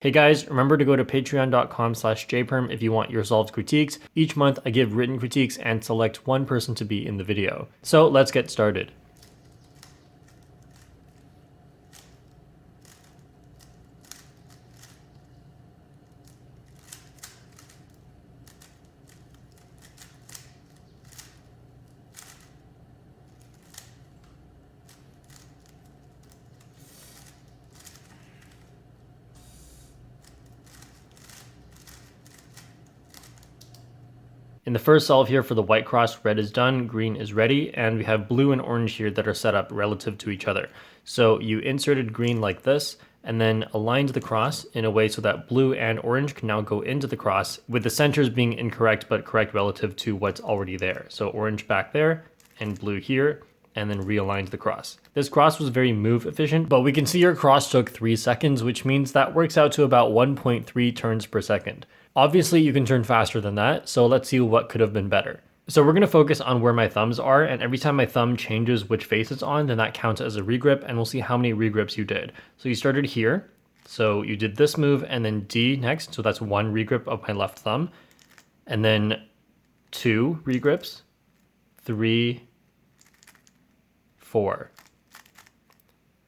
Hey guys, remember to go to patreon.com/jperm if you want your solved critiques. Each month I give written critiques and select one person to be in the video. So let's get started. In the first solve here for the white cross, red is done, green is ready, and we have blue and orange here that are set up relative to each other. So you inserted green like this, and then aligned the cross in a way so that blue and orange can now go into the cross, with the centers being incorrect but correct relative to what's already there. So orange back there, and blue here, and then realigned the cross. This cross was very move efficient, but we can see your cross took 3 seconds, which means that works out to about 1.3 turns per second. Obviously you can turn faster than that, so let's see what could have been better. So we're going to focus on where my thumbs are, and every time my thumb changes which face it's on, then that counts as a regrip, and we'll see how many regrips you did. So you started here, so you did this move, and then D next, so that's 1 regrip of my left thumb, and then 2 regrips, 3, 4.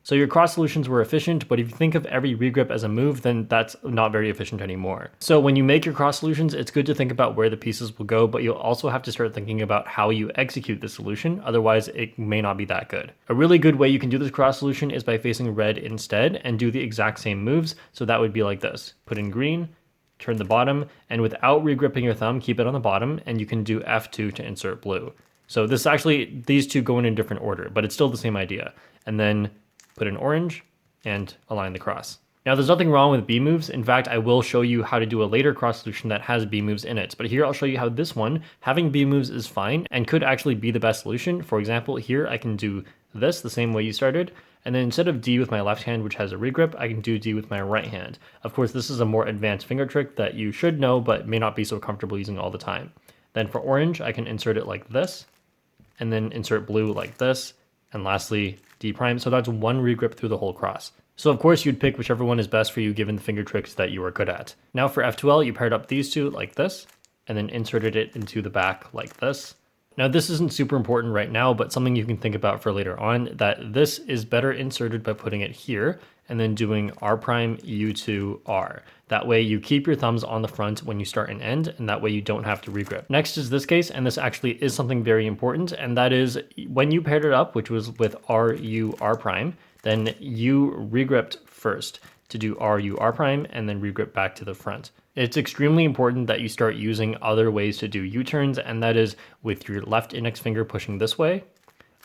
So your cross solutions were efficient, but if you think of every regrip as a move, then that's not very efficient anymore. So when you make your cross solutions, it's good to think about where the pieces will go, but you'll also have to start thinking about how you execute the solution, otherwise it may not be that good. A really good way you can do this cross solution is by facing red instead and do the exact same moves, so that would be like this. Put in green, turn the bottom, and without regripping your thumb, keep it on the bottom, and you can do F2 to insert blue. So this actually, these two go in a different order, but it's still the same idea. And then put in orange and align the cross. Now there's nothing wrong with B moves. In fact, I will show you how to do a later cross solution that has B moves in it. But here I'll show you how this one, having B moves is fine and could actually be the best solution. For example, here I can do this the same way you started. And then instead of D with my left hand, which has a regrip, I can do D with my right hand. Of course, this is a more advanced finger trick that you should know, but may not be so comfortable using all the time. Then for orange, I can insert it like this, and then insert blue like this. And lastly, D prime, so that's 1 regrip through the whole cross. So of course you'd pick whichever one is best for you given the finger tricks that you are good at. Now for F2L, you paired up these two like this, and then inserted it into the back like this. Now this isn't super important right now, but something you can think about for later on, that this is better inserted by putting it here, and then doing R prime, U2, R. That way you keep your thumbs on the front when you start and end, and that way you don't have to regrip. Next is this case, and this actually is something very important, and that is when you paired it up, which was with R, U, R prime, then you regripped first to do R, U, R prime, and then regrip back to the front. It's extremely important that you start using other ways to do U-turns, and that is with your left index finger pushing this way,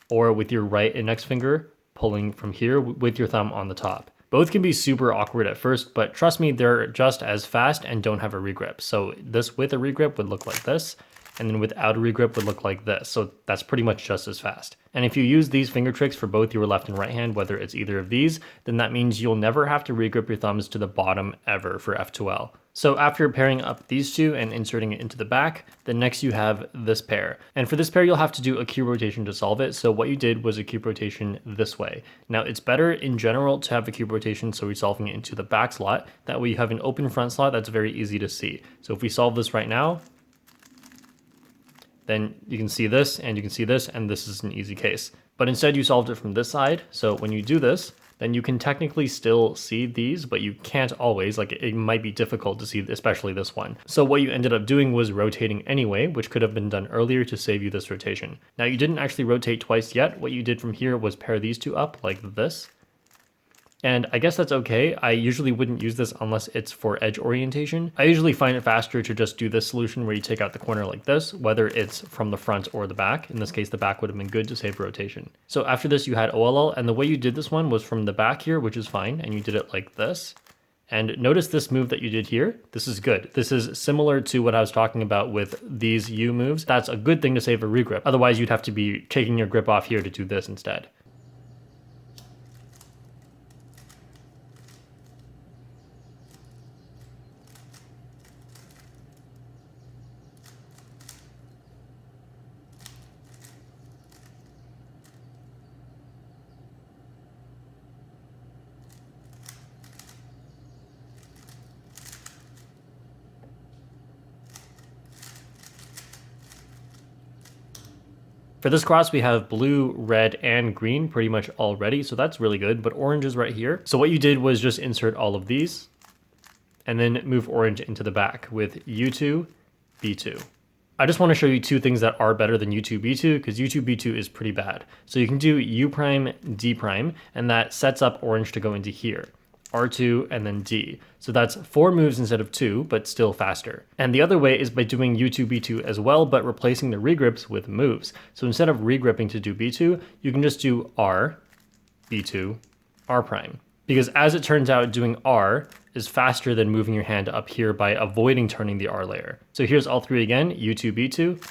or with your right index finger pulling from here with your thumb on the top. Both can be super awkward at first, but trust me, they're just as fast and don't have a regrip. So this with a regrip would look like this, and then without a regrip would look like this. So that's pretty much just as fast. And if you use these finger tricks for both your left and right hand, whether it's either of these, then that means you'll never have to regrip your thumbs to the bottom ever for F2L. So after pairing up these two and inserting it into the back, then next you have this pair. And for this pair, you'll have to do a cube rotation to solve it. So what you did was a cube rotation this way. Now it's better in general to have a cube rotation so we're solving it into the back slot. That way you have an open front slot that's very easy to see. So if we solve this right now, then you can see this and you can see this, and this is an easy case. But instead you solved it from this side. So when you do this, then you can technically still see these, but you can't always, like it might be difficult to see, especially this one. So what you ended up doing was rotating anyway, which could have been done earlier to save you this rotation. Now you didn't actually rotate twice yet. What you did from here was pair these two up like this. And I guess that's okay. I usually wouldn't use this unless it's for edge orientation. I usually find it faster to just do this solution where you take out the corner like this, whether it's from the front or the back. In this case, the back would have been good to save rotation. So after this, you had OLL, and the way you did this one was from the back here, which is fine, and you did it like this. And notice this move that you did here. This is good. This is similar to what I was talking about with these U moves. That's a good thing to save a regrip. Otherwise, you'd have to be taking your grip off here to do this instead. For this cross, we have blue, red, and green pretty much already, so that's really good, but orange is right here. So what you did was just insert all of these, and then move orange into the back with U2, B2. I just want to show you two things that are better than U2, B2, because U2, B2 is pretty bad. So you can do U prime, D prime, and that sets up orange to go into here. R2, and then D. So that's 4 moves instead of 2, but still faster. And the other way is by doing U2, B2 as well, but replacing the regrips with moves. So instead of regripping to do B2, you can just do R, B2, R prime. Because as it turns out, doing R is faster than moving your hand up here by avoiding turning the R layer. So here's all three again, U2, B2,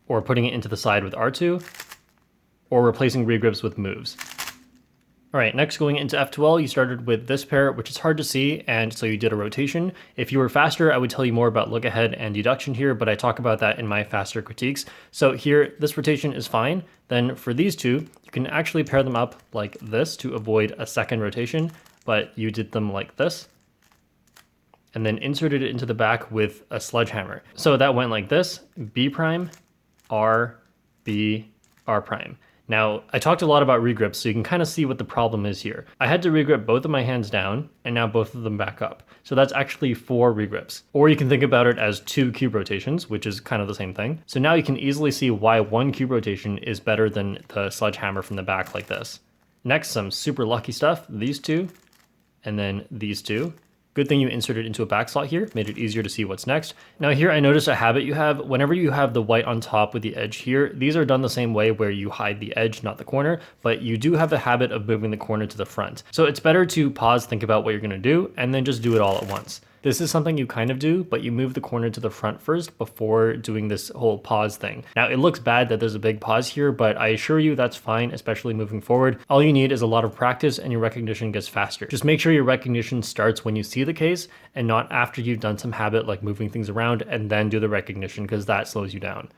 or putting it into the side with R2, or replacing regrips with moves. All right, next going into F12, you started with this pair, which is hard to see, and so you did a rotation. If you were faster, I would tell you more about look ahead and deduction here, but I talk about that in my faster critiques. So here, this rotation is fine. Then for these two, you can actually pair them up like this to avoid a second rotation, but you did them like this, and then inserted it into the back with a sledgehammer. So that went like this, B prime, R, B, R prime. Now, I talked a lot about regrips, so you can kind of see what the problem is here. I had to regrip both of my hands down, and now both of them back up. So that's actually 4 regrips. Or you can think about it as 2 cube rotations, which is kind of the same thing. So now you can easily see why 1 cube rotation is better than the sledgehammer from the back like this. Next, some super lucky stuff. These two, and then these two. Good thing you inserted into a back slot here, made it easier to see what's next. Now here I noticed a habit you have. Whenever you have the white on top with the edge here, these are done the same way where you hide the edge, not the corner, but you do have the habit of moving the corner to the front. So it's better to pause, think about what you're gonna do, and then just do it all at once. This is something you kind of do, but you move the corner to the front first before doing this whole pause thing. Now it looks bad that there's a big pause here, but I assure you that's fine, especially moving forward. All you need is a lot of practice and your recognition gets faster. Just make sure your recognition starts when you see the case and not after you've done some habit like moving things around and then do the recognition, because that slows you down.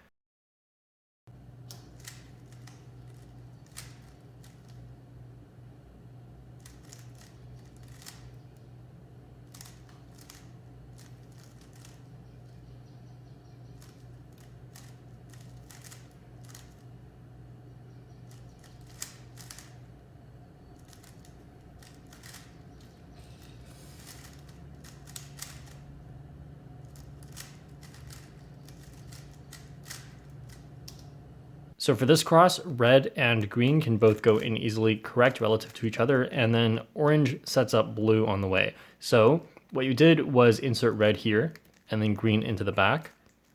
So for this cross, red and green can both go in easily correct relative to each other, and then orange sets up blue on the way. So what you did was insert red here, and then green into the back,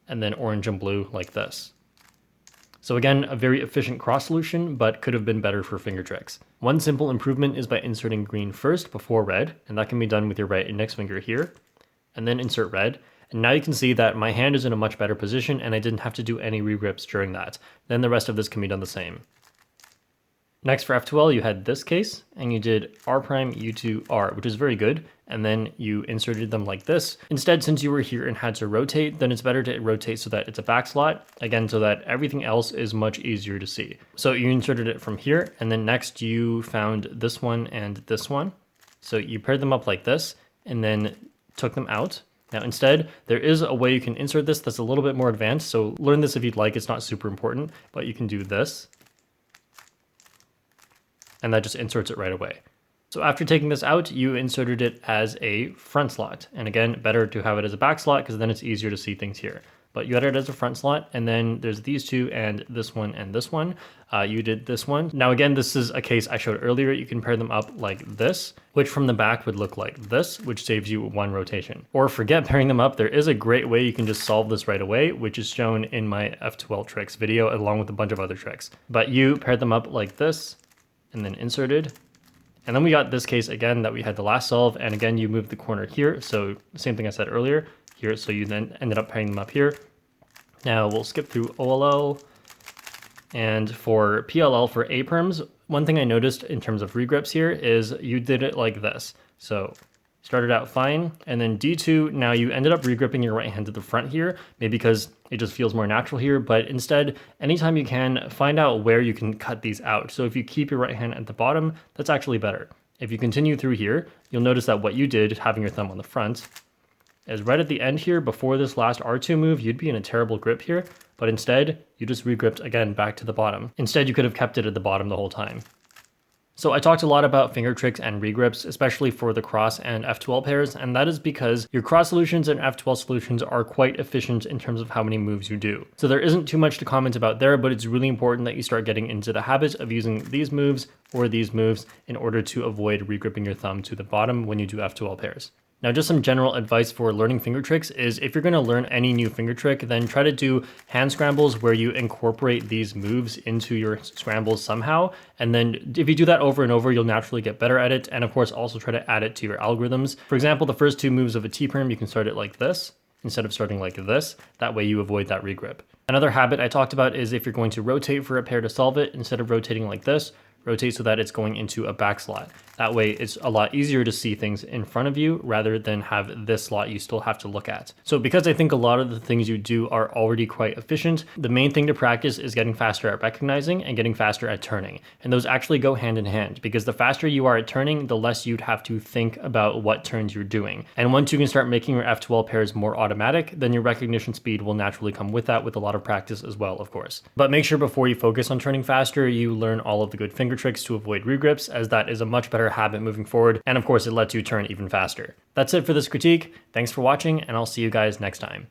and then orange and blue like this. So again, a very efficient cross solution, but could have been better for finger tricks. One simple improvement is by inserting green first before red, and that can be done with your right index finger here, and then insert red. And now you can see that my hand is in a much better position and I didn't have to do any regrips during that. Then the rest of this can be done the same. Next for F12, you had this case and you did R prime, U2, R, which is very good. And then you inserted them like this. Instead, since you were here and had to rotate, then it's better to rotate so that it's a back slot, again, so that everything else is much easier to see. So you inserted it from here, and then next you found this one and this one. So you paired them up like this and then took them out. Now instead, there is a way you can insert this that's a little bit more advanced, so learn this if you'd like, it's not super important, but you can do this. And that just inserts it right away. So after taking this out, you inserted it as a front slot. And again, better to have it as a back slot because then it's easier to see things here. But you had it as a front slot, and then there's these two and this one and this one. You did this one. Now again, this is a case I showed earlier. You can pair them up like this, which from the back would look like this, which saves you 1 rotation. Or forget pairing them up. There is a great way you can just solve this right away, which is shown in my F12 tricks video, along with a bunch of other tricks. But you paired them up like this, and then inserted. And then we got this case again that we had the last solve, and again, you moved the corner here. So same thing I said earlier here. So you then ended up pairing them up here. Now we'll skip through OLL. And for PLL, for A perms, one thing I noticed in terms of regrips here is you did it like this. So started out fine, and then D2, now you ended up regripping your right hand to the front here, maybe because it just feels more natural here, but instead, anytime you can, find out where you can cut these out. So if you keep your right hand at the bottom, that's actually better. If you continue through here, you'll notice that what you did, having your thumb on the front, is right at the end here, before this last R2 move, you'd be in a terrible grip here, but instead you just regripped again back to the bottom. Instead, you could have kept it at the bottom the whole time. So I talked a lot about finger tricks and regrips, especially for the cross and F12 pairs, and that is because your cross solutions and F12 solutions are quite efficient in terms of how many moves you do. So there isn't too much to comment about there, but it's really important that you start getting into the habit of using these moves or these moves in order to avoid regripping your thumb to the bottom when you do F12 pairs. Now, just some general advice for learning finger tricks is if you're going to learn any new finger trick, then try to do hand scrambles where you incorporate these moves into your scrambles somehow. And then if you do that over and over, you'll naturally get better at it. And of course, also try to add it to your algorithms. For example, the first two moves of a T-perm, you can start it like this instead of starting like this. That way you avoid that regrip. Another habit I talked about is if you're going to rotate for a pair to solve it, instead of rotating like this, rotate so that it's going into a back slot. That way it's a lot easier to see things in front of you rather than have this slot you still have to look at. So because I think a lot of the things you do are already quite efficient, the main thing to practice is getting faster at recognizing and getting faster at turning. And those actually go hand in hand because the faster you are at turning, the less you'd have to think about what turns you're doing. And once you can start making your F12 pairs more automatic, then your recognition speed will naturally come with that with a lot of practice as well, of course. But make sure before you focus on turning faster, you learn all of the good finger tricks to avoid regrips, as that is a much better habit moving forward, and of course it lets you turn even faster. That's it for this critique. Thanks for watching, and I'll see you guys next time.